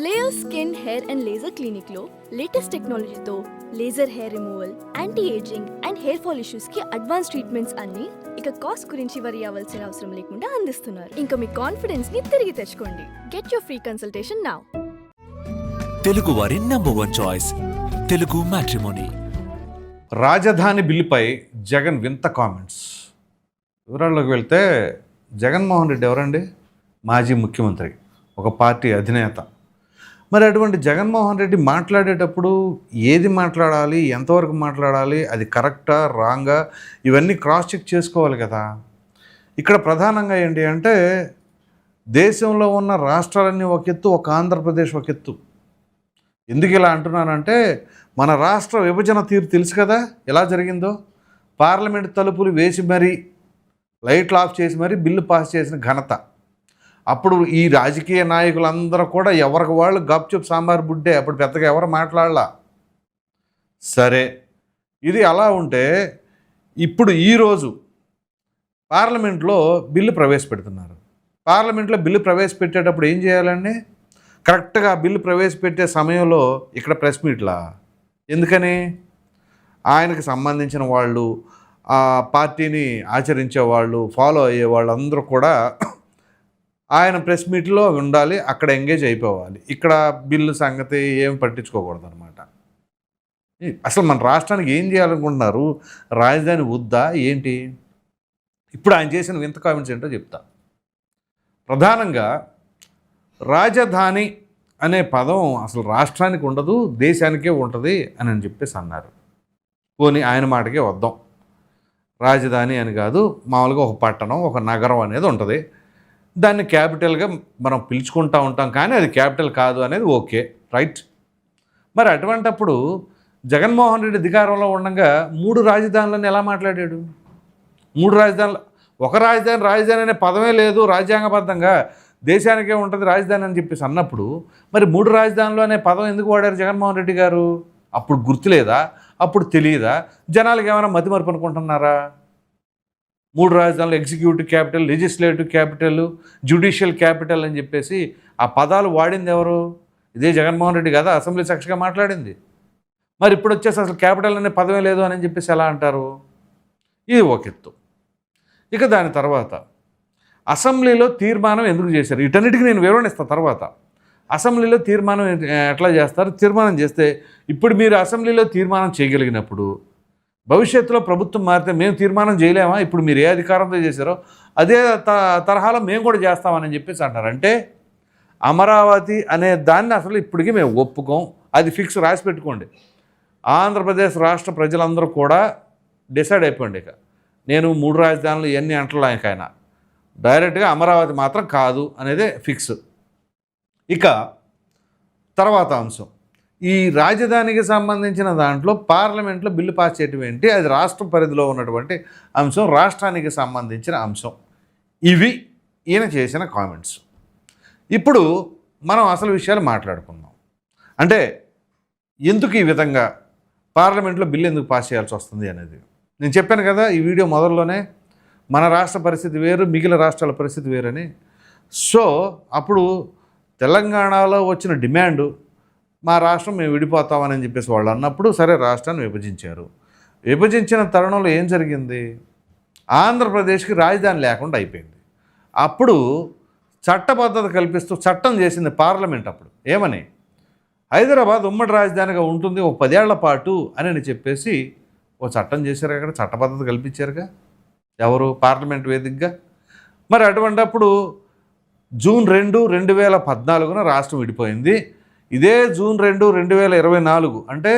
Layer skin hair and laser clinic లో latest టెక్నాలజీతో laser hair removal, anti ageing and hair fall issues కి advance treatments అన్ని ఇక cost గురించి వరి అవ్వాల్సిన అవసరం లేకుండా అందిస్తున్నారు. ఇంకా మీ కాన్ఫిడెన్స్ ని తిరిగి తెచ్చుకోండి. Get your free consultation now. Telugu వారి నంబర్ 1 చాయిస్ తెలుగు మ్యాట్రిమోనీ. రాజధాని బిల్లుపై జగన్ వింత కామెంట్స్. వివరాల్లోకి వెళ్తే జగన్మోహన్ రెడ్డి ఎవరండి? మాజీ ముఖ్యమంత్రి, ఒక పార్టీ అధినేత. మరి అటువంటి జగన్మోహన్ రెడ్డి మాట్లాడేటప్పుడు ఏది మాట్లాడాలి, ఎంతవరకు మాట్లాడాలి, అది కరెక్టా రాంగా, ఇవన్నీ క్రాస్ చెక్ చేసుకోవాలి కదా. ఇక్కడ ప్రధానంగా ఏంటి అంటే, దేశంలో ఉన్న రాష్ట్రాలన్నీ ఒక ఎత్తు, ఒక ఆంధ్రప్రదేశ్ ఒక ఎత్తు. ఎందుకు ఇలా అంటున్నానంటే, మన రాష్ట్ర విభజన తీరు తెలుసు కదా ఎలా జరిగిందో. పార్లమెంట్ తలుపులు వేసి మరీ, లైట్లు ఆఫ్ చేసి మరీ బిల్లు పాస్ చేసిన ఘనత. అప్పుడు ఈ రాజకీయ నాయకులందరూ కూడా ఎవరికి వాళ్ళు గప్చుప్ సాంబార్ బుడ్డే, అప్పుడు పెద్దగా ఎవరు మాట్లాడలా. సరే, ఇది అలా ఉంటే ఇప్పుడు ఈరోజు పార్లమెంట్లో బిల్లు ప్రవేశపెడుతున్నారు. పార్లమెంట్లో బిల్లు ప్రవేశపెట్టేటప్పుడు ఏం చేయాలండి? కరెక్ట్గా బిల్లు ప్రవేశపెట్టే సమయంలో ఇక్కడ ప్రెస్ మీట్లా. ఎందుకని? ఆయనకు సంబంధించిన వాళ్ళు, ఆ పార్టీని ఆచరించే వాళ్ళు, ఫాలో అయ్యే వాళ్ళు అందరూ కూడా ఆయన ప్రెస్ మీట్లో ఉండాలి, అక్కడ ఎంగేజ్ అయిపోవాలి. ఇక్కడ బిల్లు సంగతి ఏం పట్టించుకోకూడదు అనమాట. అసలు మన రాష్ట్రానికి ఏం చేయాలనుకుంటున్నారు? రాజధాని వద్దా ఏంటి? ఇప్పుడు ఆయన చేసిన వింత కామెంట్స్ ఏంటో చెప్తా. ప్రధానంగా రాజధాని అనే పదం అసలు రాష్ట్రానికి ఉండదు, దేశానికే ఉంటుంది అని చెప్పేసి అన్నారు. పోనీ ఆయన మాటకే వద్దాం. రాజధాని అని కాదు, మామూలుగా ఒక పట్టణం, ఒక నగరం అనేది ఉంటుంది. దాన్ని క్యాపిటల్గా మనం పిలుచుకుంటూ ఉంటాం, కానీ అది క్యాపిటల్ కాదు అనేది ఓకే, రైట్. మరి అటువంటప్పుడు జగన్మోహన్ రెడ్డి అధికారంలో ఉండగా 3 రాజధానులను ఎలా మాట్లాడాడు? 3 రాజధానులు, ఒక రాజధాని అనే పదమే లేదు రాజ్యాంగబద్ధంగా, దేశానికే ఉంటుంది రాజధాని అని చెప్పేసి అన్నప్పుడు మరి 3 రాజధానులు అనే పదం ఎందుకు వాడారు జగన్మోహన్ రెడ్డి గారు? అప్పుడు గుర్తులేదా? అప్పుడు తెలియదా? జనాలకు ఏమైనా మతిమరుపు అనుకుంటున్నారా? 3 రాజధానులు, executive capital, legislative capital, judicial capital అని చెప్పేసి ఆ పదాలు వాడింది ఎవరు? ఇదే జగన్మోహన్ రెడ్డి కదా అసెంబ్లీ సాక్షిగా మాట్లాడింది. మరి ఇప్పుడు వచ్చేసి అసలు క్యాపిటల్ అనే పదమే లేదు అని చెప్పేసి ఎలా అంటారు? ఇది ఒక ఎత్తు. ఇక దాని తర్వాత అసెంబ్లీలో తీర్మానం ఎందుకు చేశారు? వీటన్నిటికీ నేను వివరణిస్తాను తర్వాత. అసెంబ్లీలో తీర్మానం ఎట్లా చేస్తారు? తీర్మానం చేస్తే ఇప్పుడు మీరు అసెంబ్లీలో తీర్మానం చేయగలిగినప్పుడు భవిష్యత్తులో ప్రభుత్వం మారితే మేము తీర్మానం చేయలేమా? ఇప్పుడు మీరు ఏ అధికారంతో చేశారో అదే తరహాలో మేము కూడా చేస్తామని చెప్పేసి అంటారు. అంటే అమరావతి అనే దాన్ని అసలు ఇప్పటికీ మేము ఒప్పుకోం, అది ఫిక్స్, రాసి పెట్టుకోండి. ఆంధ్రప్రదేశ్ రాష్ట్ర ప్రజలందరూ కూడా డిసైడ్ అయిపోండి. ఇక నేను 3 రాజధానులు ఇవన్నీ అంటలా, ఆయన డైరెక్ట్గా అమరావతి మాత్రం కాదు అనేదే ఫిక్స్. ఇక తర్వాత అంశం, ఈ రాజధానికి సంబంధించిన దాంట్లో పార్లమెంట్లో బిల్లు పాస్ చేయటం ఏంటి? అది రాష్ట్ర పరిధిలో ఉన్నటువంటి అంశం, రాష్ట్రానికి సంబంధించిన అంశం. ఇవి ఈయన చేసిన కామెంట్స్. ఇప్పుడు మనం అసలు విషయాలు మాట్లాడుకుందాం. అంటే ఎందుకు ఈ విధంగా పార్లమెంట్లో బిల్లు ఎందుకు పాస్ చేయాల్సి వస్తుంది అనేది నేను చెప్పాను కదా ఈ వీడియో మొదల్లోనే. మన రాష్ట్ర పరిస్థితి వేరు, మిగిలిన రాష్ట్రాల పరిస్థితి వేరని. సో అప్పుడు తెలంగాణలో వచ్చిన డిమాండు, మా రాష్ట్రం మేము విడిపోతామని చెప్పేసి వాళ్ళు అన్నప్పుడు సరే రాష్ట్రాన్ని విభజించారు. విభజించిన తరుణంలో ఏం జరిగింది? ఆంధ్రప్రదేశ్కి రాజధాని లేకుండా అయిపోయింది. అప్పుడు చట్టబద్ధత కల్పిస్తూ చట్టం చేసింది పార్లమెంట్. అప్పుడు ఏమని? హైదరాబాద్ ఉమ్మడి రాజధానిగా ఉంటుంది ఒక 10 ఏళ్ల పాటు అని చెప్పేసి ఓ చట్టం చేశారు. అక్కడ చట్టబద్ధత కల్పించారుగా ఎవరు? పార్లమెంట్ వేదికగా. మరి అటువంటప్పుడు జూన్ 2, 2014 రాష్ట్రం విడిపోయింది. ఇదే జూన్ 2, 2024 అంటే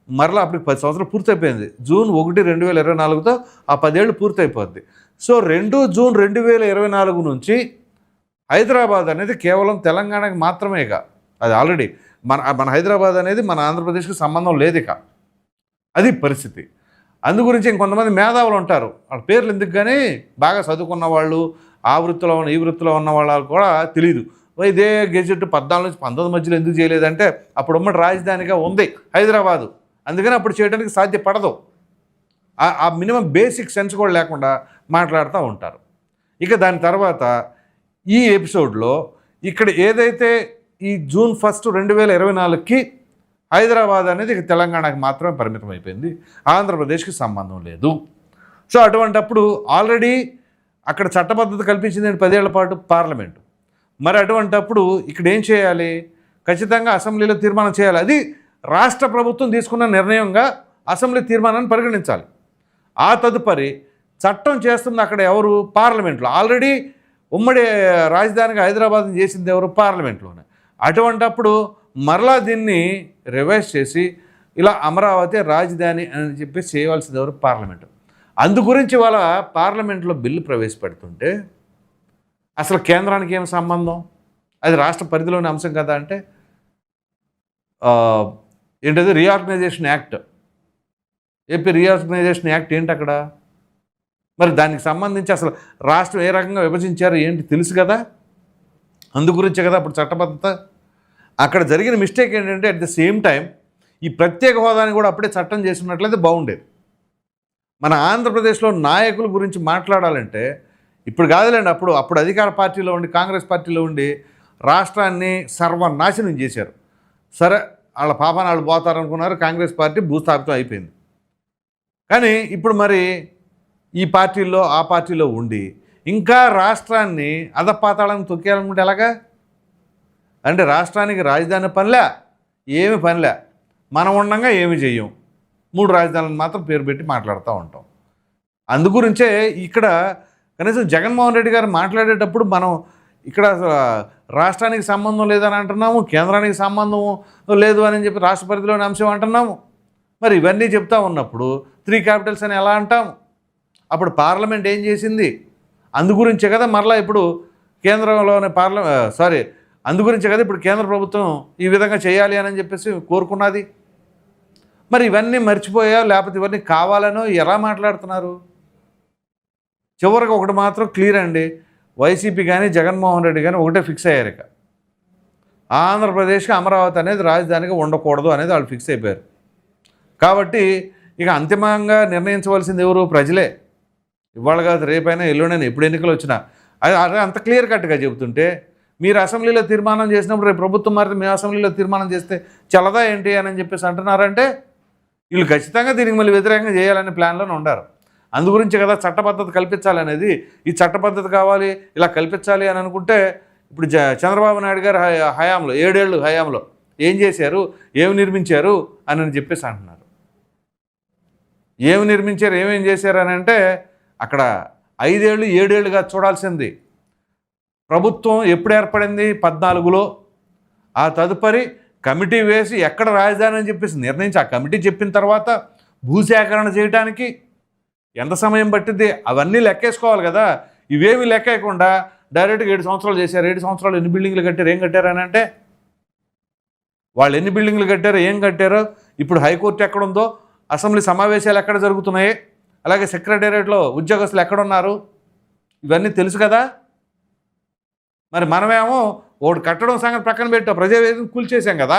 మరలా అప్పటికి 10 సంవత్సరాలు పూర్తయిపోయింది. జూన్ 1, 2024తో ఆ 10 ఏళ్ళు పూర్తయిపోద్ది. సో 2 జూన్ 2024 నుంచి హైదరాబాద్ అనేది కేవలం తెలంగాణకి మాత్రమేగా. అది ఆల్రెడీ మన హైదరాబాద్ అనేది మన ఆంధ్రప్రదేశ్కి సంబంధం లేదు. ఇక అది పరిస్థితి. అందు గురించి ఇంకొంతమంది మేధావులు ఉంటారు, వాళ్ళ పేర్లు ఎందుకు కానీ బాగా చదువుకున్న వాళ్ళు, ఆ వృత్తిలో ఉన్న ఈ వృత్తిలో ఉన్న వాళ్ళు కూడా తెలియదు. ఇదే గెజెట్ 14 నుంచి 19 మధ్యలో ఎందుకు చేయలేదంటే అప్పుడు ఉమ్మడి రాజధానిగా ఉంది హైదరాబాదు, అందుకని అప్పుడు చేయడానికి సాధ్యపడదు. ఆ మినిమం బేసిక్ సెన్స్ కూడా లేకుండా మాట్లాడుతూ ఉంటారు. ఇక దాని తర్వాత ఈ ఎపిసోడ్లో ఇక్కడ ఏదైతే ఈ జూన్ 1, 2024కి హైదరాబాద్ అనేది ఇక తెలంగాణకి మాత్రమే పరిమితం అయిపోయింది, ఆంధ్రప్రదేశ్కి సంబంధం లేదు. సో అటువంటప్పుడు ఆల్రెడీ అక్కడ చట్టబద్ధత కల్పించింది 10 ఏళ్ల పాటు పార్లమెంటు. మరి అటువంటప్పుడు ఇక్కడ ఏం చేయాలి? ఖచ్చితంగా అసెంబ్లీలో తీర్మానం చేయాలి. అది రాష్ట్ర ప్రభుత్వం తీసుకున్న నిర్ణయంగా అసెంబ్లీ తీర్మానాన్ని పరిగణించాలి. ఆ తదుపరి చట్టం చేస్తుంది అక్కడ ఎవరు? పార్లమెంట్లో. ఆల్రెడీ ఉమ్మడి రాజధానిగా హైదరాబాద్ చేసింది ఎవరు? పార్లమెంట్లోనే. అటువంటప్పుడు మరలా దీన్ని రివైజ్ చేసి ఇలా అమరావతి రాజధాని అని చెప్పి చేయవలసింది ఎవరు? పార్లమెంటు. అందు గురించి వాళ్ళ పార్లమెంట్లో బిల్లు ప్రవేశపెడుతుంటే అసలు కేంద్రానికి ఏం సంబంధం? అది రాష్ట్ర పరిధిలోని అంశం కదా అంటే ఏంటది? Reorganisation act, AP reorganisation act ఏంటి అక్కడ? మరి దానికి సంబంధించి అసలు రాష్ట్రం ఏ రకంగా విభజించారు ఏంటి తెలుసు కదా. అందు గురించే కదా అప్పుడు చట్టబద్ధత. అక్కడ జరిగిన మిస్టేక్ ఏంటంటే అట్ ద సేమ్ టైం ఈ ప్రత్యేక హోదాని కూడా అప్పుడే చట్టం చేసినట్లయితే బాగుండేది. మన ఆంధ్రప్రదేశ్లో నాయకుల గురించి మాట్లాడాలంటే ఇప్పుడు కాదులేండి, అప్పుడు అధికార పార్టీలో ఉండి కాంగ్రెస్ పార్టీలో ఉండి రాష్ట్రాన్ని సర్వనాశనం చేశారు. సరే, వాళ్ళ పాపాన వాళ్ళు పోతారనుకున్నారు, కాంగ్రెస్ పార్టీ భూస్థాపితం అయిపోయింది. కానీ ఇప్పుడు మరి ఈ పార్టీల్లో ఆ పార్టీలో ఉండి ఇంకా రాష్ట్రాన్ని అధపాతాళానికి తొక్కేయాలనుకుంటే ఎలాగా? అంటే రాష్ట్రానికి రాజధాని పనిలే, ఏమి పనిలే, మనం ఉండగా ఏమి చెయ్యం, 3 రాజధానులను మాత్రం పేరు పెట్టి మాట్లాడుతూ ఉంటాం. అందుగురించే ఇక్కడ కనీసం జగన్మోహన్ రెడ్డి గారు మాట్లాడేటప్పుడు మనం ఇక్కడ రాష్ట్రానికి సంబంధం లేదని అంటున్నాము, కేంద్రానికి సంబంధం లేదు అని చెప్పి రాష్ట్ర పరిధిలోని అంశం అంటున్నాము. మరి ఇవన్నీ చెప్తా ఉన్నప్పుడు 3 క్యాపిటల్స్ అని ఎలా అంటాము? అప్పుడు పార్లమెంట్ ఏం చేసింది? అందుగురించే కదా మరలా ఇప్పుడు కేంద్రంలోని అందుగురించే కదా ఇప్పుడు కేంద్ర ప్రభుత్వం ఈ విధంగా చేయాలి అని చెప్పేసి కోరుకున్నది. మరి ఇవన్నీ మర్చిపోయా, లేకపోతే ఇవన్నీ కావాలనో ఎలా మాట్లాడుతున్నారు? చివరికి ఒకటి మాత్రం క్లియర్ అండి, వైసీపీ కానీ జగన్మోహన్ రెడ్డి కానీ ఒకటే ఫిక్స్ అయ్యారు, ఇక ఆంధ్రప్రదేశ్కి అమరావతి అనేది రాజధానిగా ఉండకూడదు అనేది వాళ్ళు ఫిక్స్ అయిపోయారు. కాబట్టి ఇక అంతిమంగా నిర్ణయించవలసింది ఎవరు? ప్రజలే. ఇవాళ కాదు, రేపైనా ఎల్లుండైనా ఎప్పుడు ఎన్నికలు వచ్చినా అది అంత క్లియర్ కట్గా చెబుతుంటే మీరు అసెంబ్లీలో తీర్మానం చేసినప్పుడు రేపు ప్రభుత్వం మారితే మేము అసెంబ్లీలో తీర్మానం చేస్తే చల్లదా ఏంటి అని చెప్పేసి అంటున్నారంటే వీళ్ళు ఖచ్చితంగా దీనికి మళ్ళీ వ్యతిరేకంగా చేయాలనే ప్లాన్లోనే ఉండారు. అందుగురించి కదా చట్టబద్ధత కల్పించాలనేది. ఈ చట్టబద్ధత కావాలి, ఇలా కల్పించాలి అని అనుకుంటే ఇప్పుడు చంద్రబాబు నాయుడు గారు హయాంలో 7 ఏళ్ళు హయాంలో ఏం చేశారు, ఏమి నిర్మించారు అని చెప్పేసి అంటున్నారు. ఏమి నిర్మించారు, ఏమేం చేశారు అని అంటే అక్కడ 5 ఏళ్ళు 7 ఏళ్ళుగా చూడాల్సింది. ప్రభుత్వం ఎప్పుడు ఏర్పడింది? 14లో. ఆ తదుపరి కమిటీ వేసి ఎక్కడ రాజధాని అని చెప్పేసి నిర్ణయించి ఆ కమిటీ చెప్పిన తర్వాత భూసేకరణ చేయడానికి ఎంత సమయం పట్టింది అవన్నీ లెక్కేసుకోవాలి కదా. ఇవేమి లెక్కేయకుండా డైరెక్ట్గా 7 సంవత్సరాలు చేశారు. 7 సంవత్సరాలు ఎన్ని బిల్డింగ్లు కట్టారు, ఏం కట్టారు అని అంటే వాళ్ళు ఎన్ని బిల్డింగ్లు కట్టారో ఏం కట్టారో, ఇప్పుడు హైకోర్టు ఎక్కడుందో, అసెంబ్లీ సమావేశాలు ఎక్కడ జరుగుతున్నాయి, అలాగే సెక్రటేరియట్లో ఉద్యోగస్తులు ఎక్కడున్నారు, ఇవన్నీ తెలుసు కదా. మరి మనమేమో ఒకటి కట్టడం సంగతి ప్రక్కన పెట్టాం, ప్రజావేదికను కూల్చేసాం కదా.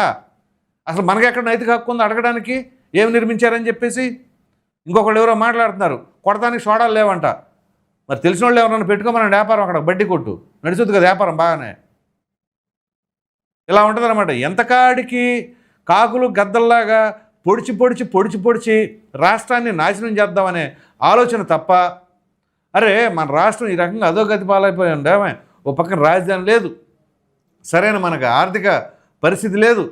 అసలు మనకి ఎక్కడ నైతిక హక్కు ఉంది అడగడానికి ఏమి నిర్మించారని చెప్పేసి? ఇంకొకళ్ళు ఎవరో మాట్లాడుతున్నారు, కొడతానికి సోడాలు లేవంట. మరి తెలిసిన వాళ్ళు ఎవరన్నా పెట్టుకోమని వ్యాపారం అక్కడ బడ్డీ కొట్టు నడుచుద్ది కదా వ్యాపారం బాగానే. ఇలా ఉంటుందన్నమాట. ఎంతకాడికి కాకులు గద్దల్లాగా పొడిచి రాష్ట్రాన్ని నాశనం చేద్దామనే ఆలోచన తప్ప, అరే మన రాష్ట్రం ఈ రకంగా అధోగతి పాలైపోయి ఉండేమే, ఓ పక్కన రాజధాని లేదు, సరైన మనకు ఆర్థిక పరిస్థితి లేదు.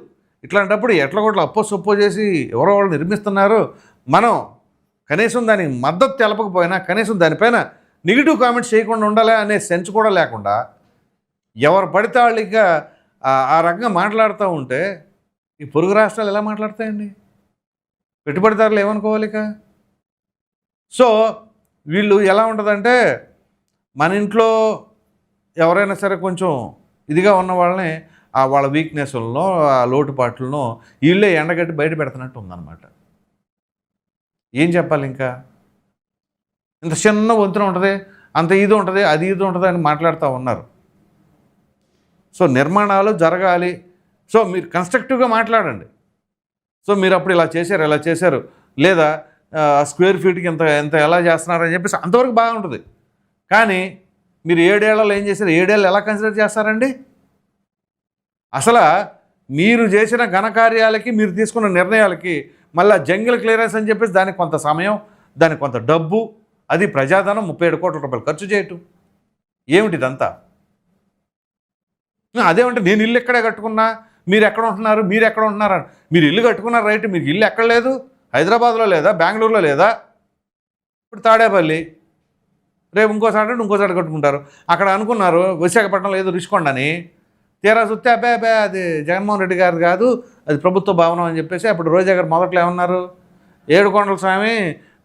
ఇట్లాంటప్పుడు ఎట్లగొట్ల అప్పో చేసి ఎవరో వాళ్ళు నిర్మిస్తున్నారు. మనం కనీసం దానికి మద్దతు తెలపకపోయినా కనీసం దానిపైన నెగిటివ్ కామెంట్స్ చేయకుండా ఉండాలి అనే సెన్స్ కూడా లేకుండా ఎవరు పడితే వాళ్ళు ఇంకా ఆ రకంగా మాట్లాడుతూ ఉంటే ఈ పొరుగు రాష్ట్రాలు ఎలా మాట్లాడతాయండి? పెట్టుబడిదారులు ఏమనుకోవాలి ఇక? సో వీళ్ళు ఎలా ఉంటుందంటే మన ఇంట్లో ఎవరైనా సరే కొంచెం ఇదిగా ఉన్న వాళ్ళని వాళ్ళ వీక్నెస్లను ఆ లోటుపాట్లను వీళ్ళే ఎండగట్టి బయట పెడుతున్నట్టు ఉందన్నమాట. ఏం చెప్పాలి ఇంకా? ఇంత చిన్న వంతున ఉంటుంది, అంత ఇది ఉంటుంది, అది ఇది ఉంటుంది అని మాట్లాడుతూ ఉన్నారు. సో నిర్మాణాలు జరగాలి. సో మీరు కన్స్ట్రక్టివ్గా మాట్లాడండి. సో మీరు అప్పుడు ఇలా చేశారు లేదా స్క్వేర్ ఫీట్కి ఎంత ఎలా చేస్తున్నారని చెప్పేసి అంతవరకు బాగుంటుంది. కానీ మీరు 7 ఏళ్లలో ఏం చేశారు? 7 ఏళ్ళు ఎలా కన్సిడర్ చేస్తారండి? అసలు మీరు చేసిన ఘనకార్యాలకి మీరు తీసుకున్న నిర్ణయాలకి మళ్ళీ జంగిల్ క్లియరెన్స్ అని చెప్పేసి దానికి కొంత సమయం, దానికి కొంత డబ్బు, అది ప్రజాధనం 37 కోట్ల రూపాయలు ఖర్చు చేయటం ఏమిటి ఇదంతా? అదేమంటే నేను ఇల్లు ఎక్కడే కట్టుకున్నా, మీరు ఎక్కడ ఉంటున్నారు, మీరు ఎక్కడ ఉంటున్నారు? మీరు ఇల్లు కట్టుకున్నారు రైట్, మీకు ఇల్లు ఎక్కడ లేదు? హైదరాబాద్లో లేదా, బెంగళూరులో లేదా? ఇప్పుడు తాడేపల్లి, రేపు ఇంకోసారి కట్టుకుంటారు. అక్కడ అనుకున్నారు విశాఖపట్నంలో ఏదో రుషికొండ అని, తీరా చూస్తే అబ్బే అది జగన్మోహన్ రెడ్డి గారు కాదు, అది ప్రభుత్వ భవనం అని చెప్పేసి అప్పుడు రోజా గారు మొదట్లో ఏమన్నారు, 7 కొండల స్వామి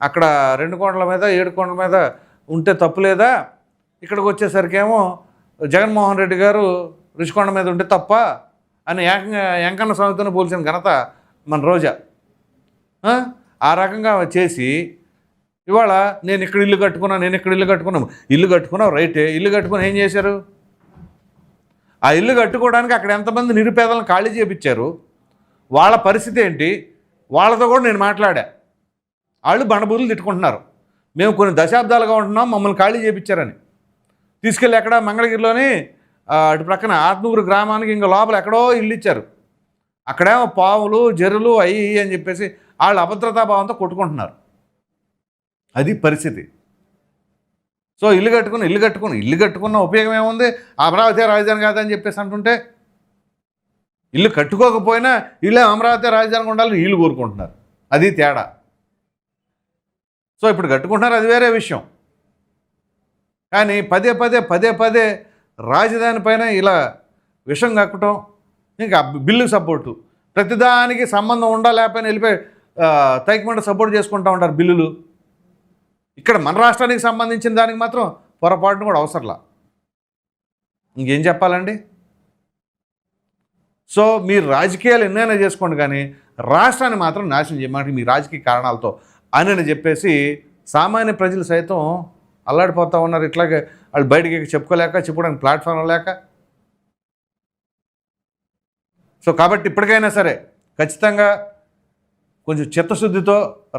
అక్కడ 2 కొండల మీద 7 కొండల మీద ఉంటే తప్పు లేదా, ఇక్కడికి వచ్చేసరికేమో జగన్మోహన్ రెడ్డి గారు రుషికొండ మీద ఉంటే తప్ప అని ఏకంగా వెంకన్న స్వామితోనే పోల్చిన ఘనత మన రోజా. ఆ రకంగా చేసి ఇవాళ నేను ఇక్కడ ఇల్లు కట్టుకున్నాను, ఇల్లు కట్టుకున్నావు రైటే, ఇల్లు కట్టుకుని ఏం చేశారు? ఆ ఇల్లు కట్టుకోవడానికి అక్కడ ఎంతమంది నిరుపేదలను ఖాళీ చేయించారు, వాళ్ళ పరిస్థితి ఏంటి, వాళ్ళతో కూడా నేను మాట్లాడా. వాళ్ళు బండబూతులు తిట్టుకుంటున్నారు, మేము కొన్ని దశాబ్దాలుగా ఉంటున్నాం, మమ్మల్ని ఖాళీ చేయించారని. తీసుకెళ్ళి ఎక్కడ మంగళగిరిలోని అటు ప్రక్కన ఆత్మూరు గ్రామానికి ఇంకా లోపల ఎక్కడో ఇల్లు ఇచ్చారు. అక్కడేమో పావులు జర్రులు అయ్యి అని చెప్పేసి వాళ్ళు అభద్రతాభావంతో కొట్టుకుంటున్నారు. అది పరిస్థితి. సో ఇల్లు కట్టుకున్న ఉపయోగం ఏముంది? అమరావతి రాజధాని కాదని చెప్పేసి అంటుంటే, ఇల్లు కట్టుకోకపోయినా ఇల్లే అమరావతి రాజధానికి ఉండాలని వీళ్ళు కోరుకుంటున్నారు. అది తేడా. సో ఇప్పుడు కట్టుకుంటున్నారు, అది వేరే విషయం. కానీ పదే రాజధాని పైన ఇలా విషం కక్కటం, ఇంకా బిల్లు సపోర్టు, ప్రతిదానికి సంబంధం లేకపోయినా వెళ్ళిపోయి తైకమంట సపోర్ట్ చేసుకుంటూ ఉంటారు బిల్లులు. ఇక్కడ మన రాష్ట్రానికి సంబంధించిన దానికి మాత్రం పొరపాటును కూడా అవసరంలా. ఇంకేం చెప్పాలండి? సో మీరు రాజకీయాలు ఎన్నైనా చేసుకోండి, కానీ రాష్ట్రాన్ని మాత్రం నాశనం చేయమంటే మీ రాజకీయ కారణాలతో అని చెప్పేసి సామాన్య ప్రజలు సైతం అల్లాడిపోతూ ఉన్నారు. ఇట్లాగే వాళ్ళు బయటికి చెప్పుకోవడానికి ప్లాట్ఫామ్ లేక. సో కాబట్టి ఇప్పటికైనా సరే ఖచ్చితంగా కొంచెం చిత్తశుద్ధితో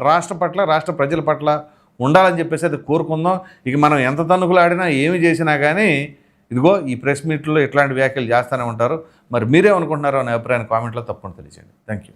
రాష్ట్ర పట్ల, రాష్ట్ర ప్రజల పట్ల ఉండాలని చెప్పేసి అది కోరుకుందాం. ఇక మనం ఎంత తన్నుకులు ఆడినా ఏమి చేసినా కానీ ఇదిగో ఈ ప్రెస్ మీట్లో ఇట్లాంటి వ్యాఖ్యలు చేస్తూనే ఉంటారు. మరి మీరేమనుకుంటున్నారో అనే అభిప్రాయాన్ని కామెంట్లో తప్పకుండా తెలియజేయండి. Thank you.